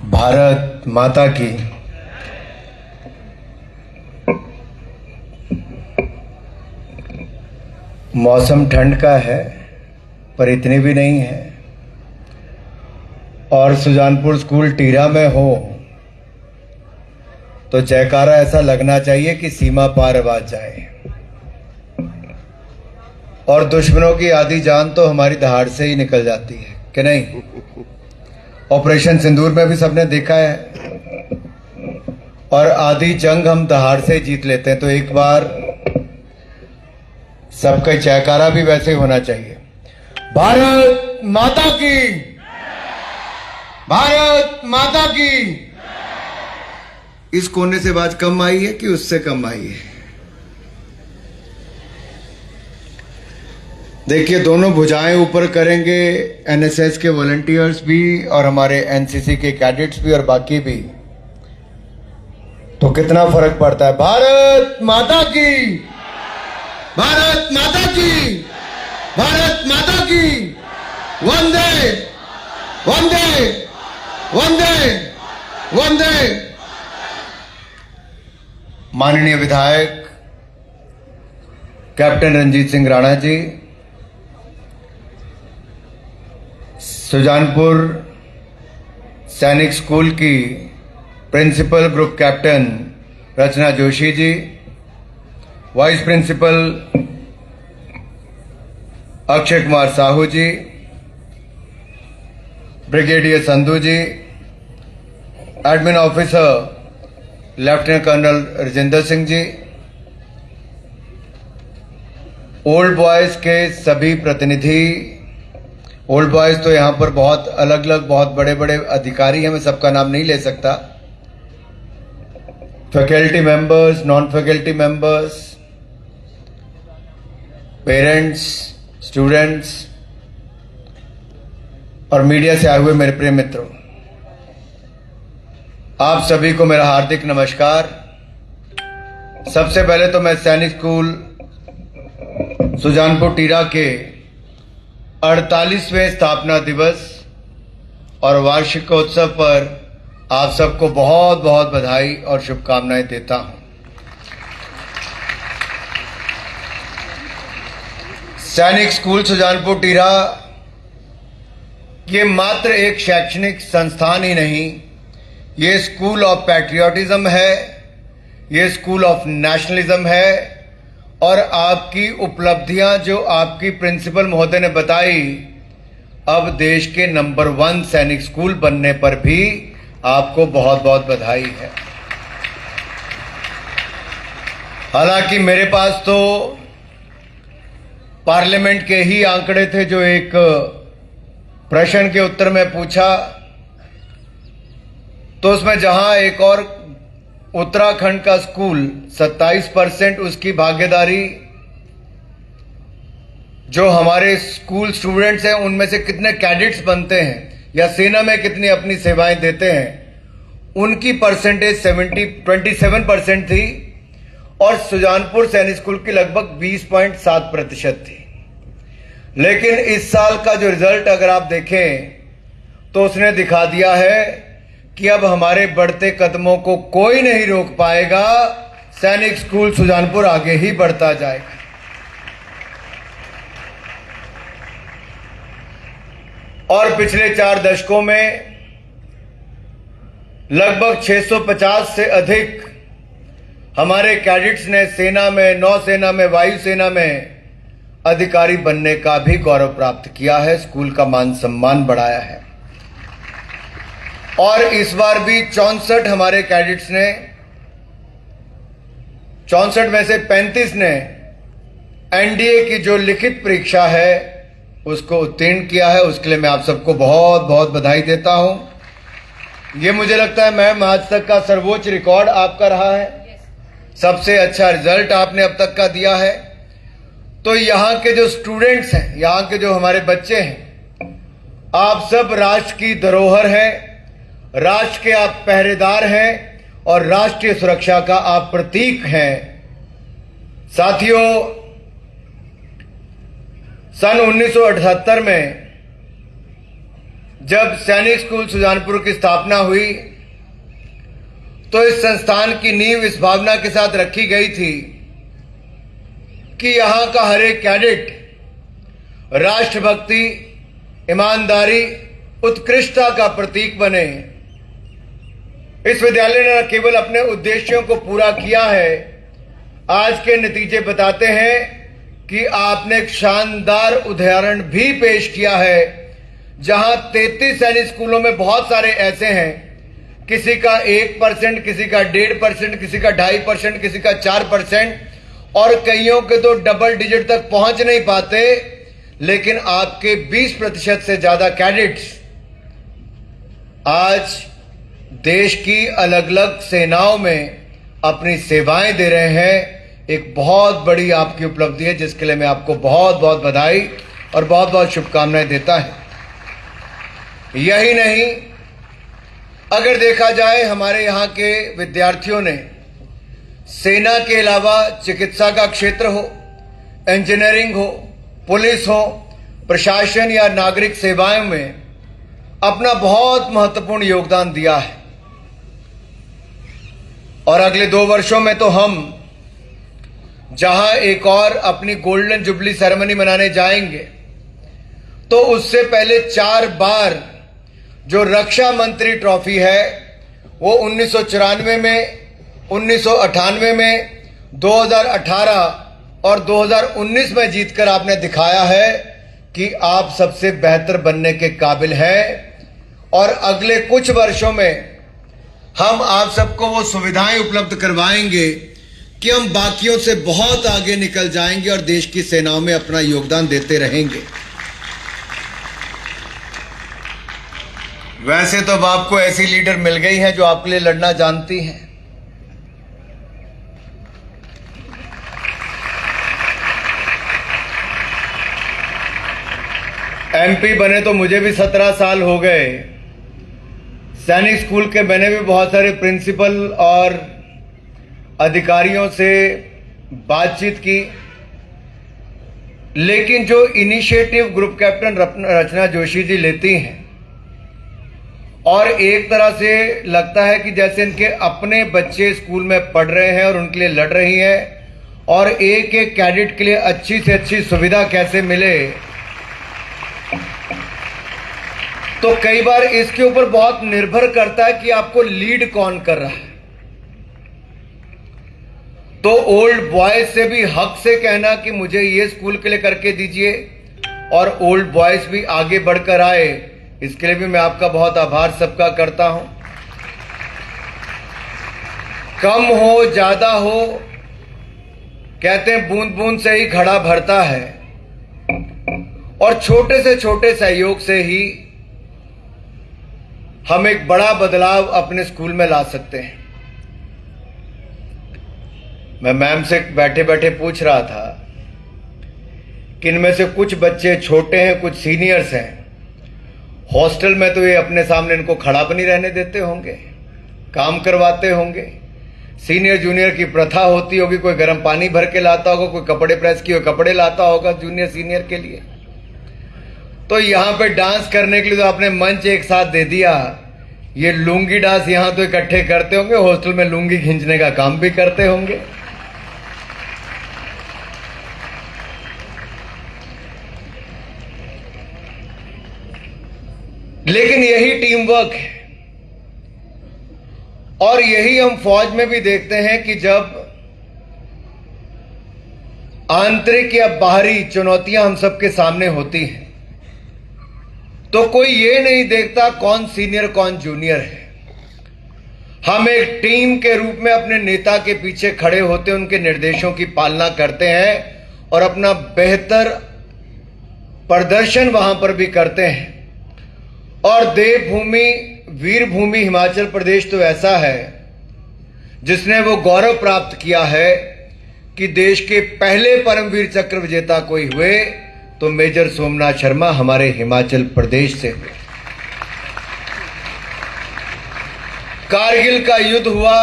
भारत माता की। मौसम ठंड का है पर इतनी भी नहीं है, और सुजानपुर स्कूल टीरा में हो तो जयकारा ऐसा लगना चाहिए कि सीमा पार आवाज जाए। और दुश्मनों की आधी जान तो हमारी दहाड़ से ही निकल जाती है कि नहीं। ऑपरेशन सिंदूर में भी सबने देखा है, और आधी जंग हम दहाड़ से जीत लेते हैं। तो एक बार सबका जयकारा भी वैसे ही होना चाहिए। भारत माता की, भारत माता की। इस कोने से आवाज कम आई है कि उससे कम आई है? देखिए, दोनों भुजाएं ऊपर करेंगे, एनएसएस के वॉलंटियर्स भी और हमारे एनसीसी के कैडेट्स भी और बाकी भी, तो कितना फर्क पड़ता है। भारत माता की, भारत माता की, भारत माता की। वंदे वंदे वंदे वंदे। माननीय विधायक कैप्टन रंजीत सिंह राणा जी, सुजानपुर सैनिक स्कूल की principal group captain Rachna Joshi ji, vice principal Akshay Kumar Sahu ji, brigadier Sandhu ji, admin officer lieutenant colonel Rajendra Singh ji, old boys के सभी प्रतिनिधि। ओल्ड बॉयज तो यहां पर बहुत अलग अलग बहुत बड़े बड़े अधिकारी हैं, मैं सबका नाम नहीं ले सकता। Faculty members, non faculty members, parents, students और मीडिया से आए हुए मेरे प्रिय मित्रों, आप सभी को मेरा हार्दिक नमस्कार। सबसे पहले तो मैं सैनिक स्कूल सुजानपुर टीरा के 48वें स्थापना दिवस और वार्षिकोत्सव पर आप सबको बहुत बहुत बधाई और शुभकामनाएं देता हूं। सैनिक स्कूल सुजानपुर टीरा ये मात्र एक शैक्षणिक संस्थान ही नहीं, ये स्कूल ऑफ पैट्रियोटिज्म है, ये स्कूल ऑफ नेशनलिज्म है। और आपकी उपलब्धियां जो आपकी प्रिंसिपल महोदय ने बताई, अब देश के नंबर 1 सैनिक स्कूल बनने पर भी आपको बहुत बहुत बधाई है। हालांकि मेरे पास तो पार्लियामेंट के ही आंकड़े थे जो एक प्रश्न के उत्तर में पूछा, तो उसमें जहां एक और उत्तराखंड का स्कूल 27% उसकी भागीदारी, जो हमारे स्कूल स्टूडेंट्स हैं उनमें से कितने कैडेट्स बनते हैं या सेना में कितनी अपनी सेवाएं देते हैं, उनकी परसेंटेज 27% थी, और सुजानपुर सैनिक स्कूल की लगभग 20.7% थी। लेकिन इस साल का जो रिजल्ट अगर आप देखें तो उसने दिखा दिया है कि अब हमारे बढ़ते कदमों को कोई नहीं रोक पाएगा। सैनिक स्कूल सुजानपुर आगे ही बढ़ता जाएगा। और पिछले 4 दशकों में लगभग 650 से अधिक हमारे कैडेट्स ने सेना में, नौसेना में, वायुसेना में अधिकारी बनने का भी गौरव प्राप्त किया है, स्कूल का मान सम्मान बढ़ाया है। और इस बार भी 64 हमारे कैडेट्स ने, 64 में से 35 ने एनडीए की जो लिखित परीक्षा है उसको उत्तीर्ण किया है। उसके लिए मैं आप सबको बहुत बहुत बधाई देता हूं। ये मुझे लगता है मैम आज तक का सर्वोच्च रिकॉर्ड आपका रहा है, सबसे अच्छा रिजल्ट आपने अब तक का दिया है। तो यहाँ के जो स्टूडेंट्स हैं, यहाँ के जो हमारे बच्चे हैं, आप सब राष्ट्र की धरोहर हैं, राष्ट्र के आप पहरेदार हैं और राष्ट्रीय सुरक्षा का आप प्रतीक हैं। साथियों, सन 1978 में जब सैनिक स्कूल सुजानपुर की स्थापना हुई तो इस संस्थान की नींव इस भावना के साथ रखी गई थी कि यहां का हर एक कैडेट राष्ट्रभक्ति, ईमानदारी, उत्कृष्टता का प्रतीक बने। इस विद्यालय ने न केवल अपने उद्देश्यों को पूरा किया है, आज के नतीजे बताते हैं कि आपने एक शानदार उदाहरण भी पेश किया है, जहां 33 सैनिक स्कूलों में बहुत सारे ऐसे हैं, किसी का 1%, किसी का 1.5%, किसी का 2.5%, किसी का 4%, और कईयों के तो डबल डिजिट तक पहुंच नहीं पाते, लेकिन आपके 20% से ज्यादा कैडेट्स आज देश की अलग अलग सेनाओं में अपनी सेवाएं दे रहे हैं। एक बहुत बड़ी आपकी उपलब्धि है, जिसके लिए मैं आपको बहुत बहुत बधाई और बहुत बहुत शुभकामनाएं देता है। यही नहीं, अगर देखा जाए हमारे यहाँ के विद्यार्थियों ने सेना के अलावा चिकित्सा का क्षेत्र हो, इंजीनियरिंग हो, पुलिस हो, प्रशासन या नागरिक सेवाओं में अपना बहुत महत्वपूर्ण योगदान दिया है। और अगले 2 वर्षों में तो हम जहां एक और अपनी गोल्डन जुबली सेरेमनी मनाने जाएंगे, तो उससे पहले 4 बार जो रक्षा मंत्री ट्रॉफी है वो 1994 में, 1998 में, 2018 और 2019 में जीतकर आपने दिखाया है कि आप सबसे बेहतर बनने के काबिल हैं। और अगले कुछ वर्षों में हम आप सबको वो सुविधाएं उपलब्ध करवाएंगे कि हम बाकियों से बहुत आगे निकल जाएंगे और देश की सेनाओं में अपना योगदान देते रहेंगे। वैसे तो अब आपको ऐसी लीडर मिल गई हैं जो आपके लिए लड़ना जानती हैं। एमपी बने तो मुझे भी 17 साल हो गए। सैनिक स्कूल के मैंने भी बहुत सारे प्रिंसिपल और अधिकारियों से बातचीत की, लेकिन जो initiative group captain Rachna Joshi जी लेती हैं, और एक तरह से लगता है कि जैसे इनके अपने बच्चे स्कूल में पढ़ रहे हैं और उनके लिए लड़ रही हैं, और एक एक कैडेट के लिए अच्छी से अच्छी सुविधा कैसे मिले, तो कई बार इसके ऊपर बहुत निर्भर करता है कि आपको लीड कौन कर रहा है। तो ओल्ड बॉयज से भी हक से कहना कि मुझे ये स्कूल के लिए करके दीजिए, और ओल्ड बॉयज भी आगे बढ़कर आए, इसके लिए भी मैं आपका बहुत आभार सबका करता हूं। कम हो ज्यादा हो, कहते हैं बूंद बूंद से ही घड़ा भरता है, और छोटे से छोटे सहयोग से ही हम एक बड़ा बदलाव अपने स्कूल में ला सकते हैं। मैं मैम से बैठे बैठे पूछ रहा था कि इनमें से कुछ बच्चे छोटे हैं, कुछ सीनियर्स हैं। हॉस्टल में तो ये अपने सामने इनको खड़ा भी नहीं रहने देते होंगे, काम करवाते होंगे। सीनियर जूनियर की प्रथा होती होगी, कोई गर्म पानी भर के लाता होगा, कोई कपड़े प्रेस किए कपड़े लाता होगा जूनियर सीनियर के लिए। तो यहां पे डांस करने के लिए तो आपने मंच एक साथ दे दिया। ये लुंगी डांस यहां तो इकट्ठे करते होंगे, हॉस्टल में लुंगी खींचने का काम भी करते होंगे। लेकिन यही टीम वर्क है, और यही हम फौज में भी देखते हैं कि जब आंतरिक या बाहरी चुनौतियां हम सबके सामने होती हैं, तो कोई ये नहीं देखता कौन सीनियर कौन जूनियर है। हम एक टीम के रूप में अपने नेता के पीछे खड़े होते हैं, उनके निर्देशों की पालना करते हैं और अपना बेहतर प्रदर्शन वहां पर भी करते हैं। और देवभूमि, वीरभूमि हिमाचल प्रदेश तो ऐसा है जिसने वो गौरव प्राप्त किया है कि देश के पहले परमवीर चक्र विजेता कोई हुए तो मेजर सोमनाथ शर्मा हमारे हिमाचल प्रदेश से हुए। कारगिल का युद्ध हुआ,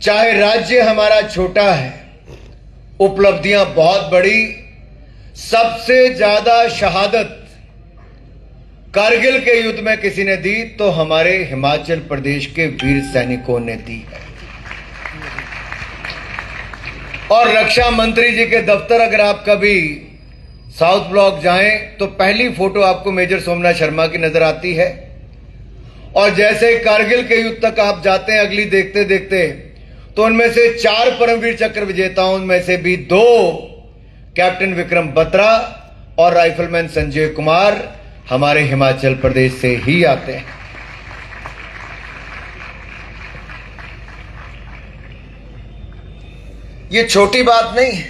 चाहे राज्य हमारा छोटा है, उपलब्धियां बहुत बड़ी, सबसे ज्यादा शहादत कारगिल के युद्ध में किसी ने दी तो हमारे हिमाचल प्रदेश के वीर सैनिकों ने दी है। और रक्षा मंत्री जी के दफ्तर अगर आप कभी साउथ ब्लॉक जाएं तो पहली फोटो आपको मेजर सोमनाथ शर्मा की नजर आती है। और जैसे कारगिल के युद्ध तक आप जाते हैं अगली देखते देखते तो उनमें से 4 परमवीर चक्र विजेताओं में से भी 2 कैप्टन विक्रम बत्रा और राइफलमैन संजय कुमार हमारे हिमाचल प्रदेश से ही आते हैं। ये छोटी बात नहीं है,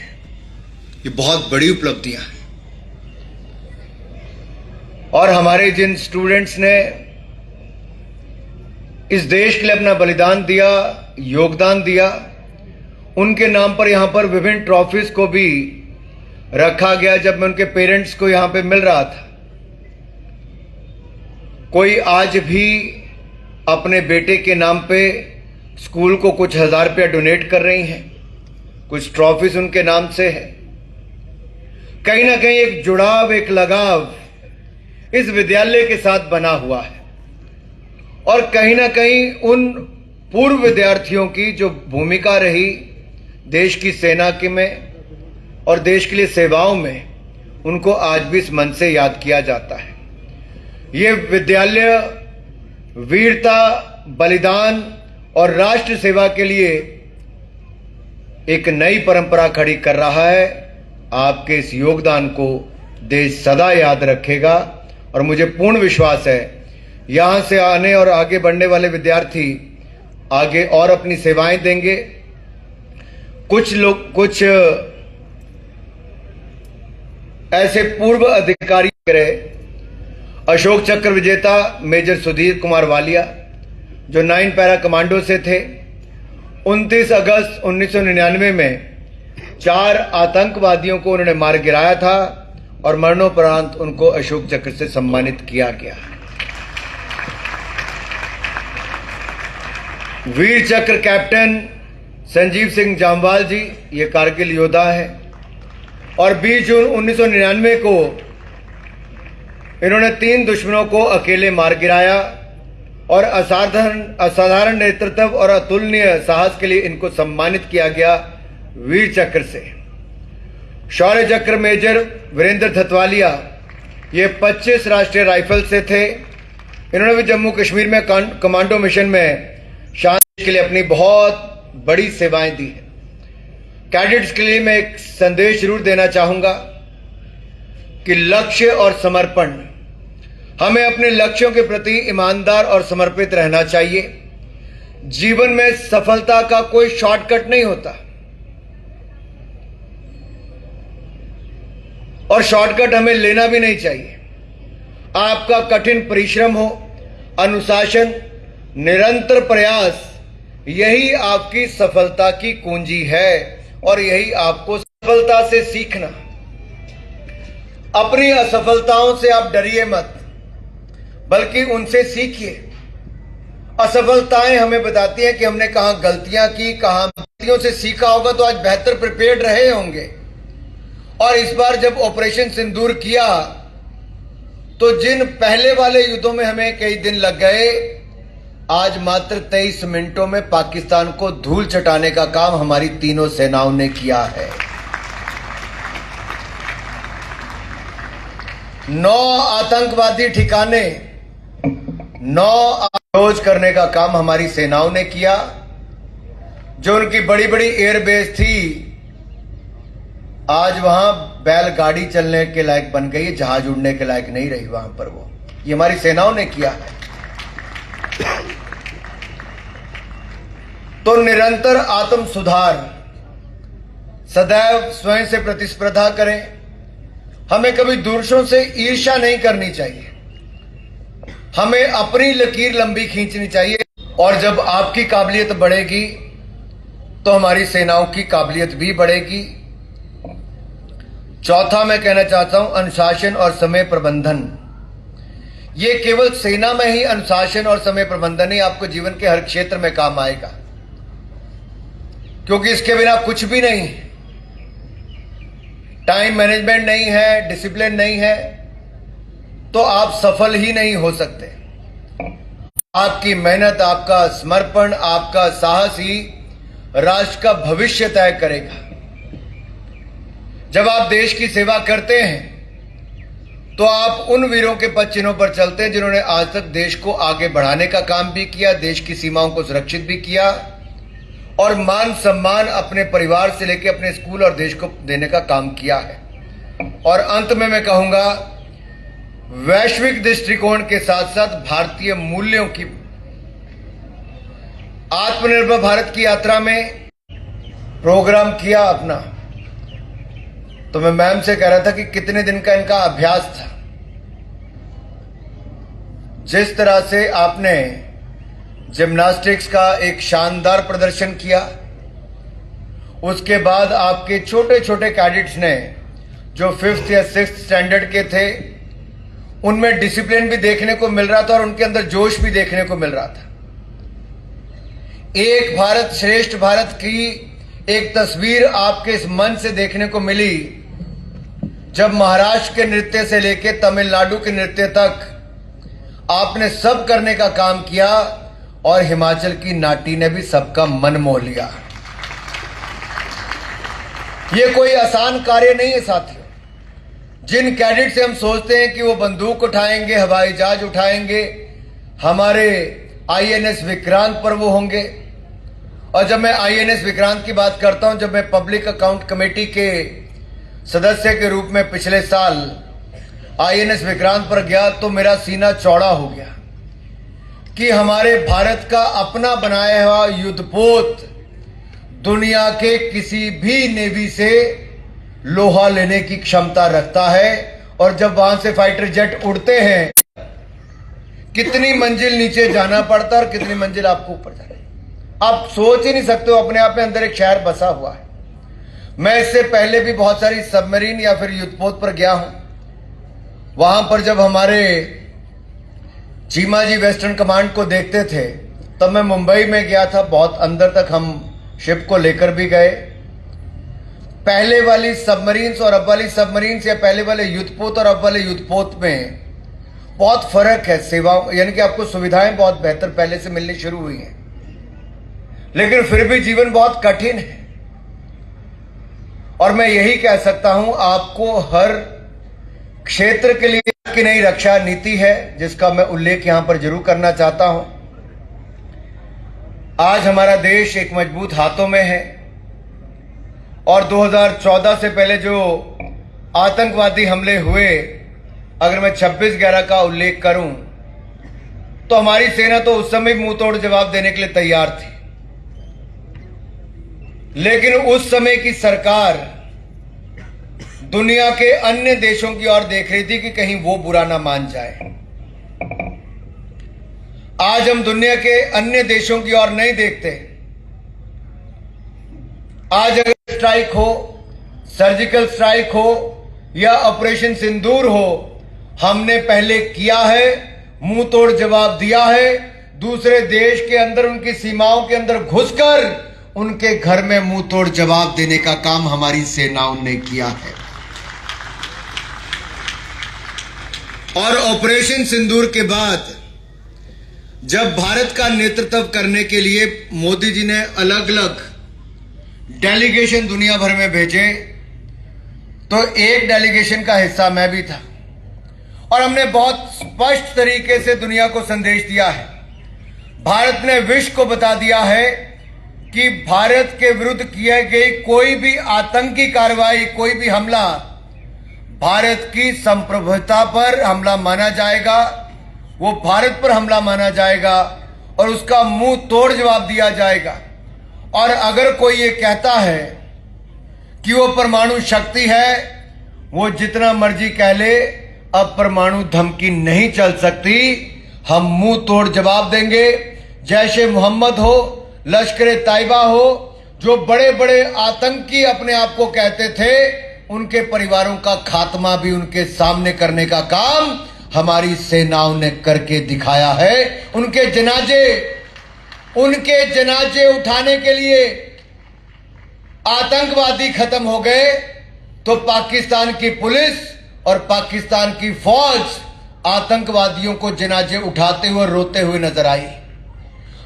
ये बहुत बड़ी उपलब्धियां हैं। और हमारे जिन स्टूडेंट्स ने इस देश के लिए अपना बलिदान दिया, योगदान दिया, उनके नाम पर यहां पर विभिन्न ट्रॉफीज को भी रखा गया। जब मैं उनके पेरेंट्स को यहां पे मिल रहा था, कोई आज भी अपने बेटे के नाम पे स्कूल को कुछ 1000 रुपया डोनेट कर रही हैं, कुछ ट्रॉफीज उनके नाम से है। कहीं ना कहीं एक जुड़ाव, एक लगाव इस विद्यालय के साथ बना हुआ है। और कहीं ना कहीं उन पूर्व विद्यार्थियों की जो भूमिका रही देश की सेना के में और देश के लिए सेवाओं में, उनको आज भी इस मन से याद किया जाता है। ये विद्यालय वीरता, बलिदान और राष्ट्र सेवा के लिए एक नई परंपरा खड़ी कर रहा है। आपके इस योगदान को देश सदा याद रखेगा और मुझे पूर्ण विश्वास है यहां से आने और आगे बढ़ने वाले विद्यार्थी आगे और अपनी सेवाएं देंगे। कुछ ऐसे पूर्व अधिकारी रहे, अशोक चक्र विजेता मेजर सुधीर कुमार वालिया जो 9 पैरा कमांडो से थे। 29 अगस्त 1999 में 4 आतंकवादियों को उन्होंने मार गिराया था और मरणोपरांत उनको अशोक चक्र से सम्मानित किया गया। वीर चक्र कैप्टन संजीव सिंह जामवाल जी ये कारगिल योद्धा है और 20 जून 1999 को इन्होंने 3 दुश्मनों को अकेले मार गिराया और असाधारण नेतृत्व और अतुलनीय साहस के लिए इनको सम्मानित किया गया वीर चक्र से। शौर्य चक्र मेजर वीरेंद्र धतवालिया ये 25 राष्ट्रीय राइफल से थे। इन्होंने भी जम्मू कश्मीर में कमांडो मिशन में शांति के लिए अपनी बहुत बड़ी सेवाएं दी है। कैडेट्स के लिए मैं एक संदेश जरूर देना चाहूंगा कि लक्ष्य और समर्पण, हमें अपने लक्ष्यों के प्रति ईमानदार और समर्पित रहना चाहिए। जीवन में सफलता का कोई शॉर्टकट नहीं होता और शॉर्टकट हमें लेना भी नहीं चाहिए। आपका कठिन परिश्रम हो, अनुशासन, निरंतर प्रयास, यही आपकी सफलता की कुंजी है और यही आपको सफलता से सीखना। अपनी असफलताओं से आप डरिए मत, बल्कि उनसे सीखिए। असफलताएं हमें बताती हैं कि हमने कहां गलतियां की, कहां गलतियों से सीखा होगा तो आज बेहतर प्रिपेयर्ड रहे होंगे। और इस बार जब ऑपरेशन सिंदूर किया तो जिन पहले वाले युद्धों में हमें कई दिन लग गए, आज मात्र 23 मिनटों में पाकिस्तान को धूल चटाने का काम हमारी तीनों सेनाओं ने किया है। 9 आतंकवादी ठिकाने, 9 अप्रोच करने का काम हमारी सेनाओं ने किया। जो उनकी बड़ी बड़ी एयरबेस थी, आज वहां बैलगाड़ी चलने के लायक बन गई, जहाज उड़ने के लायक नहीं रही वहां पर। वो ये हमारी सेनाओं ने किया है। तो निरंतर आत्म सुधार, सदैव स्वयं से प्रतिस्पर्धा करें। हमें कभी दूसरों से ईर्ष्या नहीं करनी चाहिए, हमें अपनी लकीर लंबी खींचनी चाहिए। और जब आपकी काबिलियत बढ़ेगी तो हमारी सेनाओं की काबिलियत भी बढ़ेगी। चौथा मैं कहना चाहता हूं, अनुशासन और समय प्रबंधन। ये केवल सेना में ही अनुशासन और समय प्रबंधन ही आपको जीवन के हर क्षेत्र में काम आएगा, क्योंकि इसके बिना कुछ भी नहीं। टाइम मैनेजमेंट नहीं है, डिसिप्लिन नहीं है, तो आप सफल ही नहीं हो सकते। आपकी मेहनत, आपका समर्पण, आपका साहस ही राष्ट्र का भविष्य तय करेगा। जब आप देश की सेवा करते हैं तो आप उन वीरों के पद चिन्हों पर चलते हैं जिन्होंने आज तक देश को आगे बढ़ाने का काम भी किया, देश की सीमाओं को सुरक्षित भी किया और मान सम्मान अपने परिवार से लेकर अपने स्कूल और देश को देने का काम किया है। और अंत में मैं कहूंगा, वैश्विक दृष्टिकोण के साथ साथ भारतीय मूल्यों की, आत्मनिर्भर भारत की यात्रा में प्रोग्राम किया अपना, तो मैं मैम से कह रहा था कि कितने दिन का इनका अभ्यास था। जिस तरह से आपने जिम्नास्टिक्स का एक शानदार प्रदर्शन किया, उसके बाद आपके छोटे छोटे कैडेट्स ने जो 5th या 6th स्टैंडर्ड के थे, उनमें डिसिप्लिन भी देखने को मिल रहा था और उनके अंदर जोश भी देखने को मिल रहा था। एक भारत श्रेष्ठ भारत की एक तस्वीर आपके इस मंच से देखने को मिली, जब महाराष्ट्र के नृत्य से लेकर तमिलनाडु के नृत्य तक आपने सब करने का काम किया और हिमाचल की नाटी ने भी सबका मन मोह लिया। ये कोई आसान कार्य नहीं है साथियों। जिन कैडेट से हम सोचते हैं कि वो बंदूक उठाएंगे, हवाई जहाज उठाएंगे, हमारे आईएनएस विक्रांत पर वो होंगे। और जब मैं आईएनएस विक्रांत की बात करता हूं, जब मैं पब्लिक अकाउंट कमेटी के सदस्य के रूप में पिछले साल आईएनएस विक्रांत पर गया, तो मेरा सीना चौड़ा हो गया कि हमारे भारत का अपना बनाया हुआ युद्धपोत दुनिया के किसी भी नेवी से लोहा लेने की क्षमता रखता है। और जब वहां से फाइटर जेट उड़ते हैं, कितनी मंजिल नीचे जाना पड़ता है और कितनी मंजिल आपको ऊपर जाना, आप सोच ही नहीं सकते हो। अपने आप में अंदर एक शहर बसा हुआ है। मैं इससे पहले भी बहुत सारी सबमरीन या फिर युद्धपोत पर गया हूं। वहां पर जब हमारे चीमा जी वेस्टर्न कमांड को देखते थे, तब मैं मुंबई में गया था, बहुत अंदर तक हम शिप को लेकर भी गए। पहले वाली सबमरीन्स और अब वाली सबमरीन्स, या पहले वाले युद्धपोत और अब वाले युद्धपोत में बहुत फर्क है। सेवाओं यानी कि आपको सुविधाएं बहुत बेहतर पहले से मिलनी शुरू हुई हैं, लेकिन फिर भी जीवन बहुत कठिन है। और मैं यही कह सकता हूं, आपको हर क्षेत्र के लिए की नई रक्षा नीति है, जिसका मैं उल्लेख यहां पर जरूर करना चाहता हूं। आज हमारा देश एक मजबूत हाथों में है और 2014 से पहले जो आतंकवादी हमले हुए, अगर मैं 26/11 का उल्लेख करूं, तो हमारी सेना तो उस समय मुंह तोड़ जवाब देने के लिए तैयार थी। लेकिन उस समय की सरकार दुनिया के अन्य देशों की ओर देख रही थी कि कहीं वो बुरा ना मान जाए। आज हम दुनिया के अन्य देशों की ओर नहीं देखते। आज अगर स्ट्राइक हो, सर्जिकल स्ट्राइक हो या ऑपरेशन सिंदूर हो, हमने पहले किया है, मुंह तोड़ जवाब दिया है। दूसरे देश के अंदर, उनकी सीमाओं के अंदर घुसकर उनके घर में मुंह तोड़ जवाब देने का काम हमारी सेनाओं ने किया है। और ऑपरेशन सिंदूर के बाद जब भारत का नेतृत्व करने के लिए मोदी जी ने अलग अलग डेलीगेशन दुनिया भर में भेजे, तो एक डेलीगेशन का हिस्सा मैं भी था और हमने बहुत स्पष्ट तरीके से दुनिया को संदेश दिया है। भारत ने विश्व को बता दिया है कि भारत के विरुद्ध किए गई कोई भी आतंकी कार्रवाई, कोई भी हमला भारत की संप्रभुता पर हमला माना जाएगा, वो भारत पर हमला माना जाएगा और उसका मुंह तोड़ जवाब दिया जाएगा। और अगर कोई ये कहता है कि वो परमाणु शक्ति है, वो जितना मर्जी कह ले, अब परमाणु धमकी नहीं चल सकती। हम मुंह तोड़ जवाब देंगे। जैशे मोहम्मद हो, लश्कर तैयबा हो, जो बड़े बड़े आतंकी अपने आप को कहते थे, उनके परिवारों का खात्मा भी उनके सामने करने का काम हमारी सेनाओं ने करके दिखाया है। उनके जनाजे उठाने के लिए आतंकवादी खत्म हो गए तो पाकिस्तान की पुलिस और पाकिस्तान की फौज आतंकवादियों को जनाजे उठाते हुए रोते हुए नजर आई।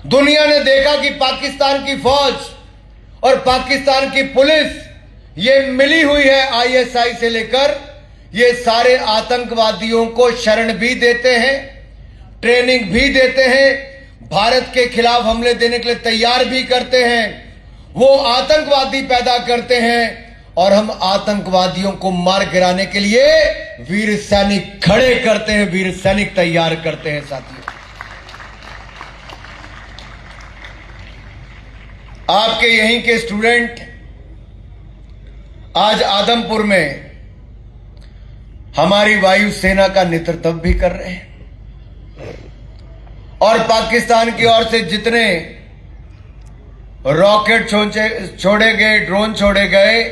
दुनिया ने देखा कि पाकिस्तान की फौज और पाकिस्तान की पुलिस ये मिली हुई है आईएसआई से लेकर, ये सारे आतंकवादियों को शरण भी देते हैं, ट्रेनिंग भी देते हैं, भारत के खिलाफ हमले देने के लिए तैयार भी करते हैं। वो आतंकवादी पैदा करते हैं और हम आतंकवादियों को मार गिराने के लिए वीर सैनिक खड़े करते हैं, वीर सैनिक तैयार करते हैं। साथियों, आपके यहीं के स्टूडेंट आज आदमपुर में हमारी वायुसेना का नेतृत्व भी कर रहे हैं और पाकिस्तान की ओर से जितने रॉकेट छोड़े गए, ड्रोन छोड़े गए,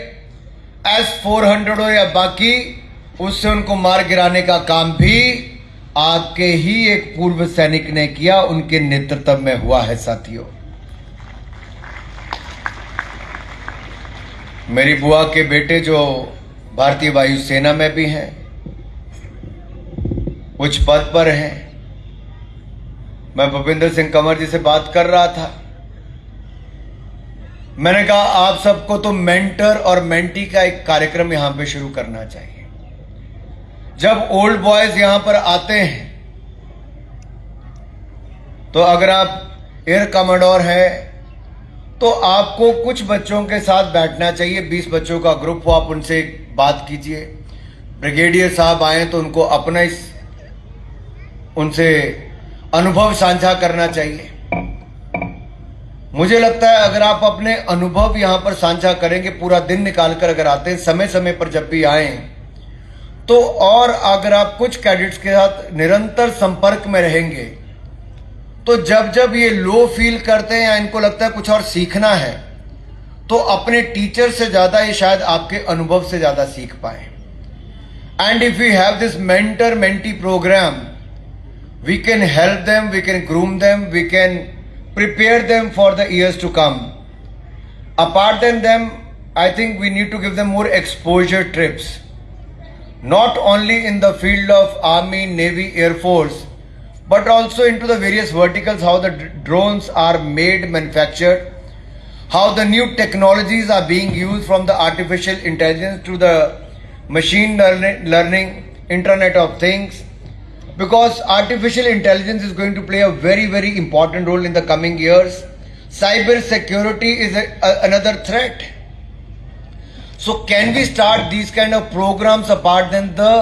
S-400 हो या बाकी, उससे उनको मार गिराने का काम भी आपके ही एक पूर्व सैनिक ने किया, उनके नेतृत्व में हुआ है। साथियों, मेरी बुआ के बेटे जो भारतीय वायुसेना में भी हैं, उच्च पद पर हैं। मैं भूपिंदर सिंह कंवर जी से बात कर रहा था। मैंने कहा आप सबको तो मेंटर और मेंटी का एक कार्यक्रम यहां पे शुरू करना चाहिए। जब ओल्ड बॉयज यहां पर आते हैं तो अगर आप एयर कमांडर हैं तो आपको कुछ बच्चों के साथ बैठना चाहिए। 20 बच्चों का ग्रुप हो, आप उनसे बात कीजिए। ब्रिगेडियर साहब आए तो उनको अपना उनसे अनुभव साझा करना चाहिए। मुझे लगता है अगर आप अपने अनुभव यहां पर साझा करेंगे, पूरा दिन निकालकर अगर आते हैं, समय समय पर जब भी आए, तो और अगर आप कुछ कैडेट्स के साथ निरंतर संपर्क में रहेंगे तो जब जब ये लो फील करते हैं या इनको लगता है कुछ और सीखना है, तो अपने टीचर से ज्यादा ये शायद आपके अनुभव से ज्यादा सीख पाए। And if you have this mentor mentee programme, we can help them, we can groom them, we can prepare them for the years to come. Apart than them, I think we need to give them more exposure trips, not only in the field of Army, Navy, Air Force, but also into the various verticals, how the drones are made, manufactured, how the new technologies are being used, from the artificial intelligence to the machine learning, Internet of Things. Because artificial intelligence is going to play a very, very important role in the coming years. Cyber security is another threat. So can we start these kind of programs apart than the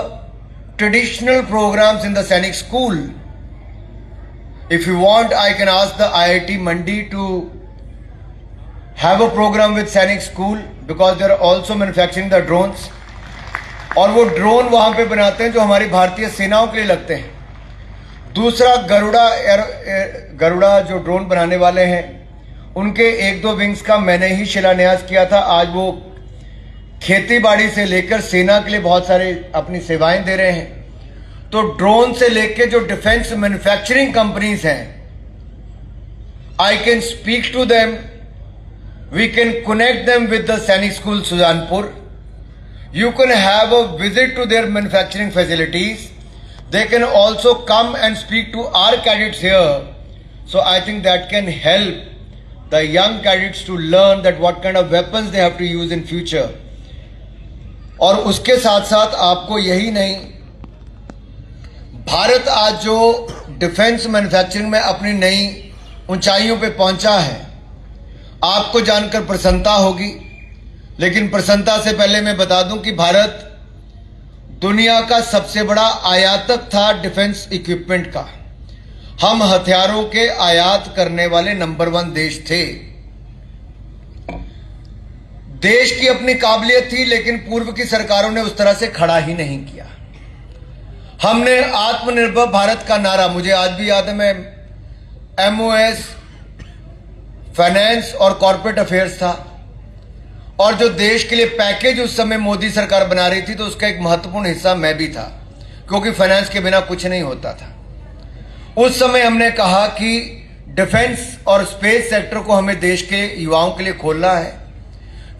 traditional programs in the Sainik school? If you want, I can ask the IIT Mandi to have a program with Sainik school, because they are also manufacturing the drones. और वो drone वहां पे बनाते हैं जो हमारी भारतीय सेनाओं के लिए लगते हैं। दूसरा, गरुड़ा जो ड्रोन बनाने वाले हैं, उनके 1-2 विंग्स का मैंने ही शिलान्यास किया था। आज वो खेती बाड़ी से लेकर सेना के लिए बहुत सारे अपनी सेवाएं दे रहे हैं। तो ड्रोन से लेकर जो डिफेंस मैन्युफैक्चरिंग कंपनीज हैं, I can speak to them, we can connect them with the Sainik school Sujanpur. You can have a visit to their manufacturing facilities. They can also come and speak to our cadets here. So I think that can help the young cadets to learn that what kind of weapons they have to use in future. और उसके साथ साथ आपको यही नहीं, भारत आज जो defence manufacturing में अपनी नई ऊंचाइयों पे पहुंचा है, आपको जानकर प्रसन्नता होगी। लेकिन प्रसन्नता से पहले मैं बता दूं कि भारत दुनिया का सबसे बड़ा आयातक था डिफेंस इक्विपमेंट का। हम हथियारों के आयात करने वाले नंबर 1 देश थे। देश की अपनी काबिलियत थी, लेकिन पूर्व की सरकारों ने उस तरह से खड़ा ही नहीं किया। हमने आत्मनिर्भर भारत का नारा, मुझे आज भी याद है, मैं MOS फाइनेंस और कॉर्पोरेट अफेयर्स था, और जो देश के लिए पैकेज उस समय मोदी सरकार बना रही थी, तो उसका एक महत्वपूर्ण हिस्सा मैं भी था, क्योंकि फाइनेंस के बिना कुछ नहीं होता था। उस समय हमने कहा कि डिफेंस और स्पेस सेक्टर को हमें देश के युवाओं के लिए खोलना है।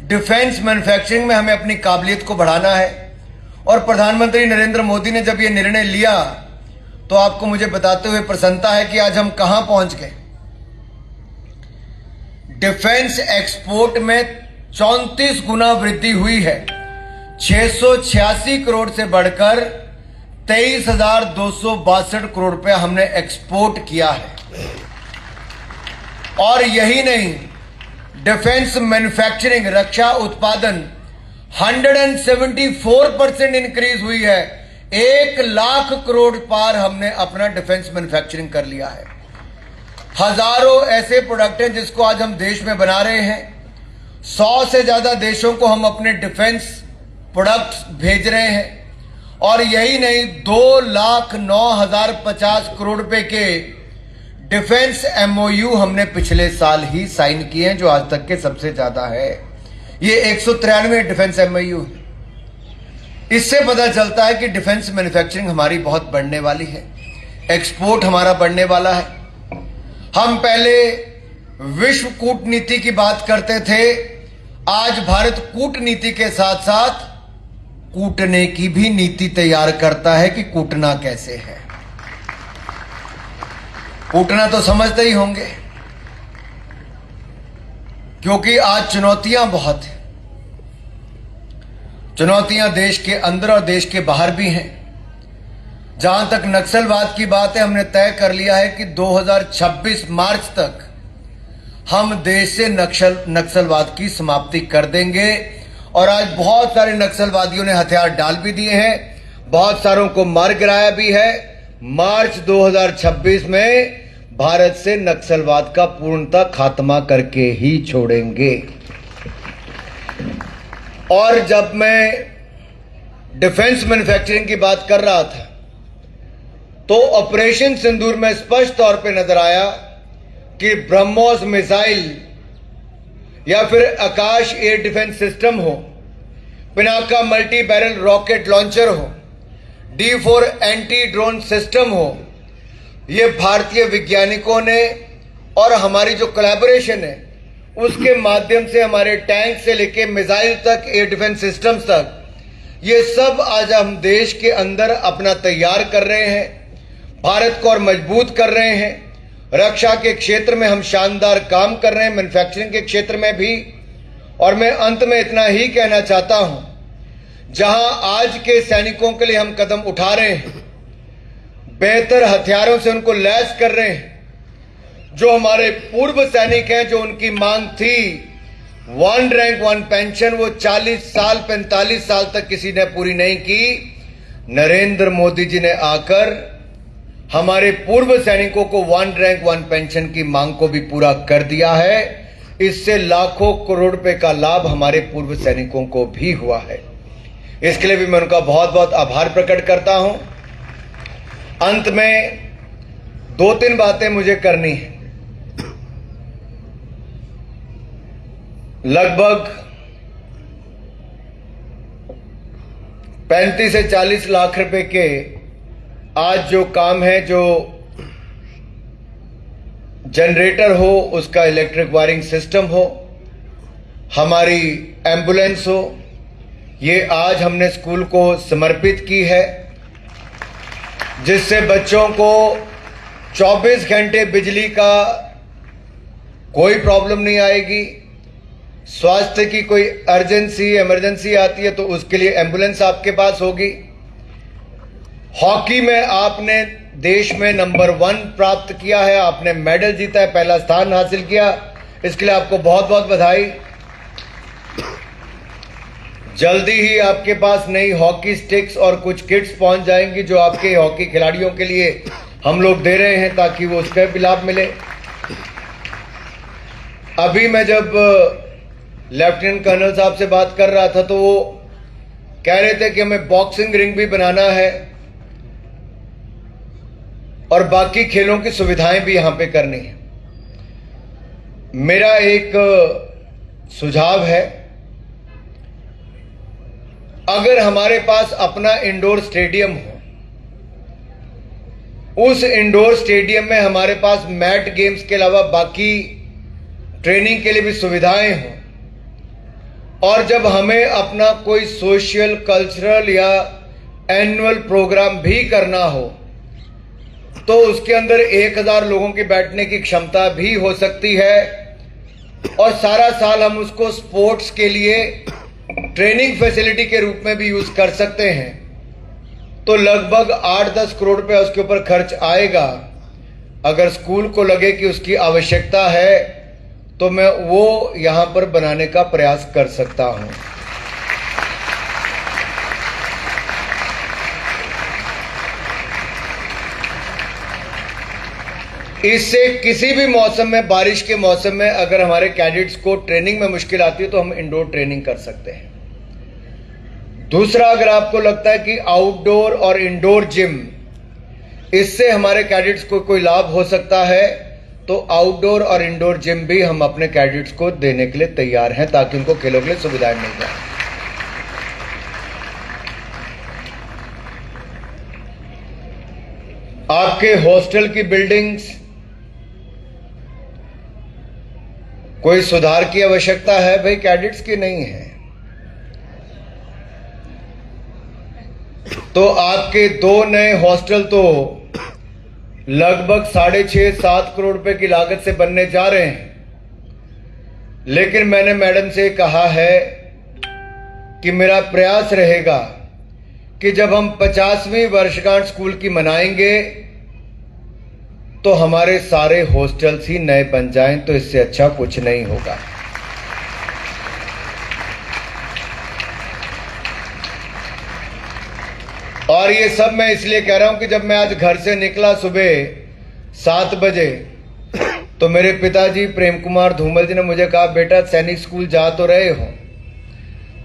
डिफेंस मैन्युफैक्चरिंग में हमें अपनी काबिलियत को बढ़ाना है। और प्रधानमंत्री नरेंद्र मोदी ने जब ये निर्णय लिया तो आपको मुझे बताते हुए प्रसन्नता है कि आज हम कहां पहुंच गए। डिफेंस एक्सपोर्ट में 34 गुना वृद्धि हुई है। 686 करोड़ से बढ़कर 23,262 करोड़ रुपए हमने एक्सपोर्ट किया है। और यही नहीं, डिफेंस मैन्युफैक्चरिंग रक्षा उत्पादन 174% इंक्रीज हुई है। 1 लाख करोड़ पार हमने अपना डिफेंस मैन्युफैक्चरिंग कर लिया है। हजारों ऐसे प्रोडक्ट हैं जिसको आज हम देश में बना रहे हैं। 100 से ज्यादा देशों को हम अपने डिफेंस प्रोडक्ट्स भेज रहे हैं। और यही नहीं, 2,09,050 करोड़ रुपए के डिफेंस MOU हमने पिछले साल ही साइन किए हैं, जो आज तक के सबसे ज्यादा है। ये 193 डिफेंस MOU है। इससे पता चलता है कि डिफेंस मैन्युफैक्चरिंग हमारी बहुत बढ़ने वाली है, एक्सपोर्ट हमारा बढ़ने वाला है। हम पहले विश्व कूटनीति की बात करते थे, आज भारत कूटनीति के साथ साथ कूटने की भी नीति तैयार करता है कि कूटना कैसे है। कूटना तो समझते ही होंगे, क्योंकि आज चुनौतियां बहुत हैं। चुनौतियां देश के अंदर और देश के बाहर भी हैं। जहां तक नक्सलवाद की बात है, हमने तय कर लिया है कि 2026 मार्च तक हम देश से नक्सलवाद की समाप्ति कर देंगे। और आज बहुत सारे नक्सलवादियों ने हथियार डाल भी दिए हैं, बहुत सारों को मार गिराया भी है। मार्च 2026 में भारत से नक्सलवाद का पूर्णतः खात्मा करके ही छोड़ेंगे। और जब मैं डिफेंस मैन्युफैक्चरिंग की बात कर रहा था तो ऑपरेशन सिंदूर में स्पष्ट तौर पे नजर आया कि ब्रह्मोस मिसाइल या फिर आकाश एयर डिफेंस सिस्टम हो, Pinaka multi barrel rocket launcher हो, D4 एंटी ड्रोन सिस्टम हो, ये भारतीय वैज्ञानिकों ने और हमारी जो कोलैबोरेशन है उसके माध्यम से हमारे टैंक से लेके मिसाइल तक, एयर डिफेंस सिस्टम्स तक, ये सब आज हम देश के अंदर अपना तैयार कर रहे हैं, भारत को और मजबूत कर रहे हैं। रक्षा के क्षेत्र में हम शानदार काम कर रहे हैं, मैन्युफैक्चरिंग के क्षेत्र में भी। और मैं अंत में इतना ही कहना चाहता हूं, जहां आज के सैनिकों के लिए हम कदम उठा रहे हैं, बेहतर हथियारों से उनको लैस कर रहे हैं। जो हमारे पूर्व सैनिक हैं, जो उनकी मांग थी 1 रैंक 1 पेंशन, वो 40 साल 45 साल तक किसी ने पूरी नहीं की। नरेंद्र मोदी जी ने आकर हमारे पूर्व सैनिकों को 1 रैंक 1 पेंशन की मांग को भी पूरा कर दिया है। इससे लाखों करोड़ रुपए का लाभ हमारे पूर्व सैनिकों को भी हुआ है। इसके लिए भी मैं उनका बहुत बहुत आभार प्रकट करता हूं। अंत में 2-3 बातें मुझे करनी है। लगभग 35 से 40 लाख रुपए के आज जो काम है, जो जनरेटर हो, उसका इलेक्ट्रिक वायरिंग सिस्टम हो, हमारी एम्बुलेंस हो, ये आज हमने स्कूल को समर्पित की है, जिससे बच्चों को 24 घंटे बिजली का कोई प्रॉब्लम नहीं आएगी। स्वास्थ्य की कोई इमरजेंसी आती है तो उसके लिए एम्बुलेंस आपके पास होगी। हॉकी में आपने देश में नंबर 1 प्राप्त किया है, आपने मेडल जीता है, पहला स्थान हासिल किया, इसके लिए आपको बहुत बहुत बधाई। जल्दी ही आपके पास नई हॉकी स्टिक्स और कुछ किट्स पहुंच जाएंगी, जो आपके हॉकी खिलाड़ियों के लिए हम लोग दे रहे हैं, ताकि वो उसका भी लाभ मिले। अभी मैं जब लेफ्टिनेंट कर्नल साहब से बात कर रहा था तो वो कह रहे थे कि हमें बॉक्सिंग रिंग भी बनाना है और बाकी खेलों की सुविधाएं भी यहां पे करनी है। मेरा एक सुझाव है, अगर हमारे पास अपना इंडोर स्टेडियम हो, उस इंडोर स्टेडियम में हमारे पास मैट गेम्स के अलावा बाकी ट्रेनिंग के लिए भी सुविधाएं हों, और जब हमें अपना कोई सोशल, कल्चरल या एनुअल प्रोग्राम भी करना हो तो उसके अंदर 1000 लोगों की बैठने की क्षमता भी हो सकती है, और सारा साल हम उसको स्पोर्ट्स के लिए ट्रेनिंग फैसिलिटी के रूप में भी यूज कर सकते हैं। तो लगभग 8-10 करोड़ रुपया उसके ऊपर खर्च आएगा। अगर स्कूल को लगे कि उसकी आवश्यकता है तो मैं वो यहां पर बनाने का प्रयास कर सकता हूं। इससे किसी भी मौसम में, बारिश के मौसम में अगर हमारे कैडेट्स को ट्रेनिंग में मुश्किल आती है तो हम इंडोर ट्रेनिंग कर सकते हैं। दूसरा, अगर आपको लगता है कि आउटडोर और इंडोर जिम, इससे हमारे कैडेट्स को कोई लाभ हो सकता है, तो आउटडोर और इंडोर जिम भी हम अपने कैडेट्स को देने के लिए तैयार हैं ताकि उनको खेलों के लिए सुविधाएं मिल जाए। आपके हॉस्टल की बिल्डिंग्स, कोई सुधार की आवश्यकता है भाई? कैडेट्स की नहीं है। तो आपके 2 नए हॉस्टल तो लगभग 6.5-7 करोड़ रुपए की लागत से बनने जा रहे हैं। लेकिन मैंने मैडम से कहा है कि मेरा प्रयास रहेगा कि जब हम 50वीं वर्षगांठ स्कूल की मनाएंगे तो हमारे सारे हॉस्टल्स ही नए बन जाएं, तो इससे अच्छा कुछ नहीं होगा। और ये सब मैं इसलिए कह रहा हूं कि जब मैं आज घर से निकला सुबह 7 बजे तो मेरे पिताजी प्रेम कुमार धूमल जी ने मुझे कहा, बेटा सैनिक स्कूल जा तो रहे हो,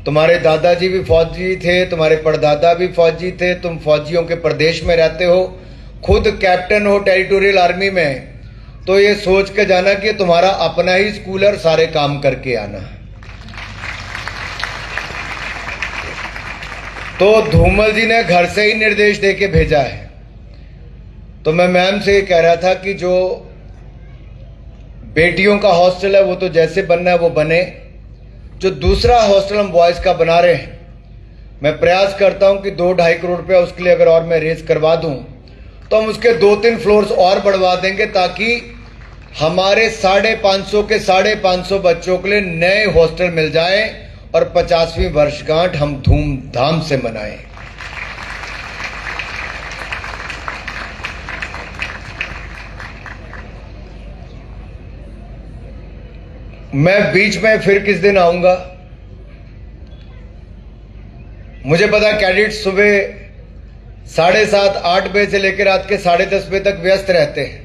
तुम्हारे दादाजी भी फौजी थे, तुम्हारे परदादा भी फौजी थे, तुम फौजियों के प्रदेश में रहते हो, खुद कैप्टन हो टेरिटोरियल आर्मी में, तो ये सोच के जाना कि तुम्हारा अपना ही स्कूल है और सारे काम करके आना। तो धूमल जी ने घर से ही निर्देश देके भेजा है। तो मैं मैम से ये कह रहा था कि जो बेटियों का हॉस्टल है वो तो जैसे बनना है वो बने, जो दूसरा हॉस्टल हम बॉयज का बना रहे हैं, मैं प्रयास करता हूं कि 2-2.5 करोड़ रुपया उसके लिए अगर और मैं रेज करवा दूं तो हम उसके 2-3 फ्लोर्स और बढ़वा देंगे ताकि हमारे 550 के 550 बच्चों के लिए नए हॉस्टल मिल जाए और 50वीं वर्षगांठ हम धूमधाम से मनाएं। मैं बीच में फिर किस दिन आऊंगा, मुझे पता कैडेट सुबह 7:30-8 बजे से लेकर रात के 10:30 बजे तक व्यस्त रहते हैं,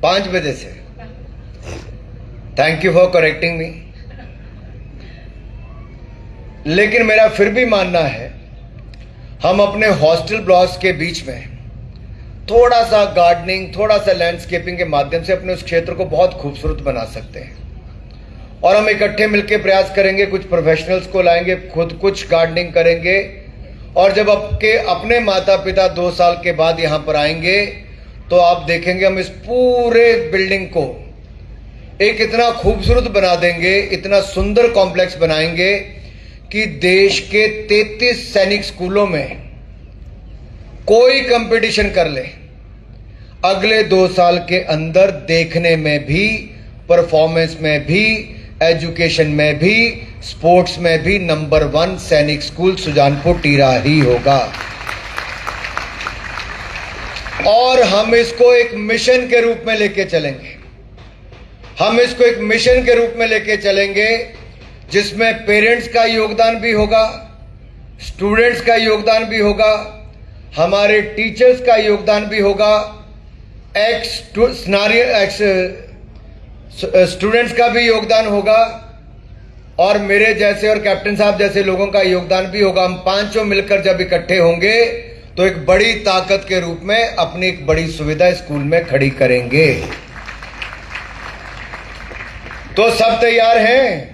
5 बजे से। Thank you for correcting me. लेकिन मेरा फिर भी मानना है हम अपने हॉस्टल ब्लॉक्स के बीच में थोड़ा सा गार्डनिंग, थोड़ा सा लैंडस्केपिंग के माध्यम से अपने उस क्षेत्र को बहुत खूबसूरत बना सकते हैं। और हम इकट्ठे मिलकर प्रयास करेंगे, कुछ प्रोफेशनल्स को लाएंगे, खुद कुछ गार्डनिंग करेंगे, और जब आपके अपने माता पिता 2 साल के बाद यहां पर आएंगे तो आप देखेंगे हम इस पूरे बिल्डिंग को एक इतना खूबसूरत बना देंगे, इतना सुंदर कॉम्प्लेक्स बनाएंगे कि देश के 33 सैनिक स्कूलों में कोई कंपटीशन कर ले, अगले 2 साल के अंदर देखने में भी, परफॉर्मेंस में भी, एजुकेशन में भी, स्पोर्ट्स में भी नंबर 1 सैनिक स्कूल सुजानपुर टीरा ही होगा। और हम इसको एक मिशन के रूप में लेके चलेंगे। हम इसको एक मिशन के रूप में लेके चलेंगे जिसमें पेरेंट्स का योगदान भी होगा, स्टूडेंट्स का योगदान भी होगा, हमारे टीचर्स का योगदान भी होगा, एक्स स्टूडेंट्स का भी योगदान होगा, और मेरे जैसे और कैप्टन साहब जैसे लोगों का योगदान भी होगा। हम पांचों मिलकर जब इकट्ठे होंगे तो एक बड़ी ताकत के रूप में अपनी एक बड़ी सुविधा स्कूल में खड़ी करेंगे। तो सब तैयार हैं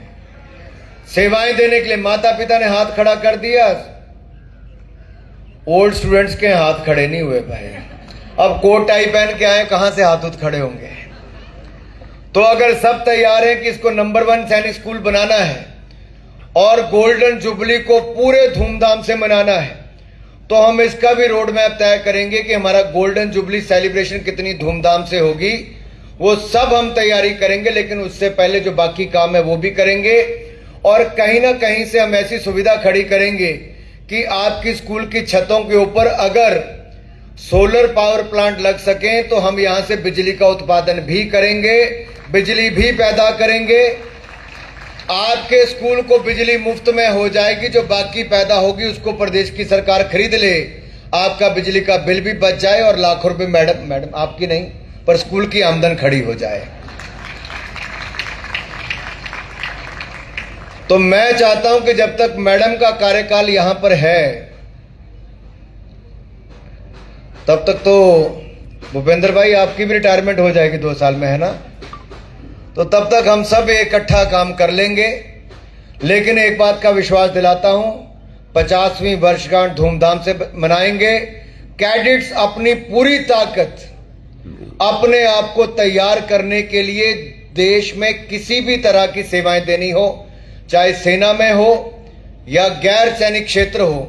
सेवाएं देने के लिए? माता पिता ने हाथ खड़ा कर दिया, ओल्ड स्टूडेंट्स के हाथ खड़े नहीं हुए भाई। अब कोट टाई पहन के आए, कहां से हाथ उठ खड़े होंगे? तो अगर सब तैयार हैं कि इसको नंबर 1 सैनिक स्कूल बनाना है और गोल्डन जुबली को पूरे धूमधाम से मनाना है, तो हम इसका भी रोड मैप तय करेंगे कि हमारा गोल्डन जुबली सेलिब्रेशन कितनी धूमधाम से होगी। वो सब हम तैयारी करेंगे, लेकिन उससे पहले जो बाकी काम है वो भी करेंगे। और कहीं ना कहीं से हम ऐसी सुविधा खड़ी करेंगे कि आपकी स्कूल की छतों के ऊपर अगर सोलर पावर प्लांट लग सकें तो हम यहां से बिजली का उत्पादन भी करेंगे, बिजली भी पैदा करेंगे। आपके स्कूल को बिजली मुफ्त में हो जाएगी, जो बाकी पैदा होगी उसको प्रदेश की सरकार खरीद ले, आपका बिजली का बिल भी बच जाए और लाखों रुपए मैडम आपकी नहीं पर स्कूल की आमदन खड़ी हो जाए। तो मैं चाहता हूं कि जब तक मैडम का कार्यकाल यहां पर है तब तक तो भूपेंद्र भाई आपकी भी रिटायरमेंट हो जाएगी 2 साल में, है ना? तो तब तक हम सब इकट्ठा काम कर लेंगे। लेकिन एक बात का विश्वास दिलाता हूं, 50वीं वर्षगांठ धूमधाम से मनाएंगे। कैडेट्स अपनी पूरी ताकत अपने आप को तैयार करने के लिए देश में किसी भी तरह की सेवाएं देनी हो, चाहे सेना में हो या गैर सैनिक क्षेत्र हो,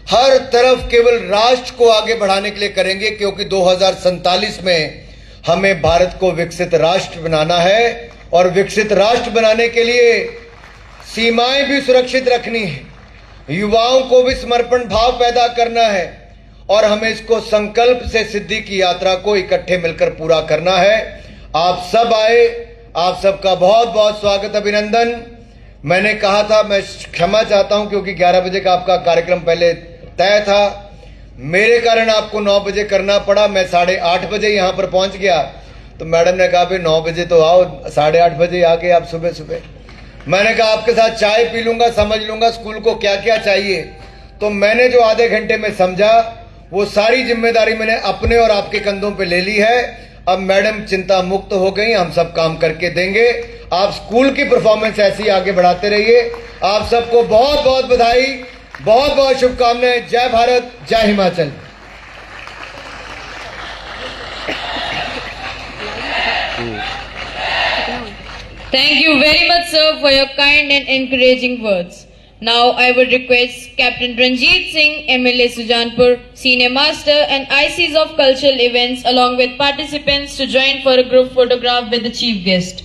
हर तरफ केवल राष्ट्र को आगे बढ़ाने के लिए करेंगे, क्योंकि 2047 में हमें भारत को विकसित राष्ट्र बनाना है। और विकसित राष्ट्र बनाने के लिए सीमाएं भी सुरक्षित रखनी है, युवाओं को भी समर्पण भाव पैदा करना है, और हमें इसको संकल्प से सिद्धि की यात्रा को इकट्ठे मिलकर पूरा करना है। आप सब आए, आप सबका बहुत बहुत स्वागत, अभिनंदन। मैंने कहा था, मैं क्षमा चाहता हूं क्योंकि 11 बजे का आपका कार्यक्रम पहले तय था, मेरे कारण आपको 9 बजे करना पड़ा। मैं 8:30 बजे यहां पर पहुंच गया, तो मैडम ने कहा भाई 9 बजे तो आओ, 8:30 बजे आ गए आप सुबह सुबह। मैंने कहा आपके साथ चाय पी लूंगा, समझ लूंगा स्कूल को क्या क्या चाहिए। तो मैंने जो आधे घंटे में समझा वो सारी जिम्मेदारी मैंने अपने और आपके कंधों पे ले ली है। अब मैडम चिंता मुक्त हो गई, हम सब काम करके देंगे। आप स्कूल की परफॉर्मेंस ऐसी आगे बढ़ाते रहिए। आप सबको बहुत बहुत बधाई, बहुत बहुत शुभकामनाएं। जय भारत, जय Himachal. Thank you very much, sir, for your kind and encouraging words. Now I would request Captain Ranjit Singh, MLA Sujanpur, Senior Master and ICs of Cultural Events along with participants to join for a group photograph with the Chief Guest.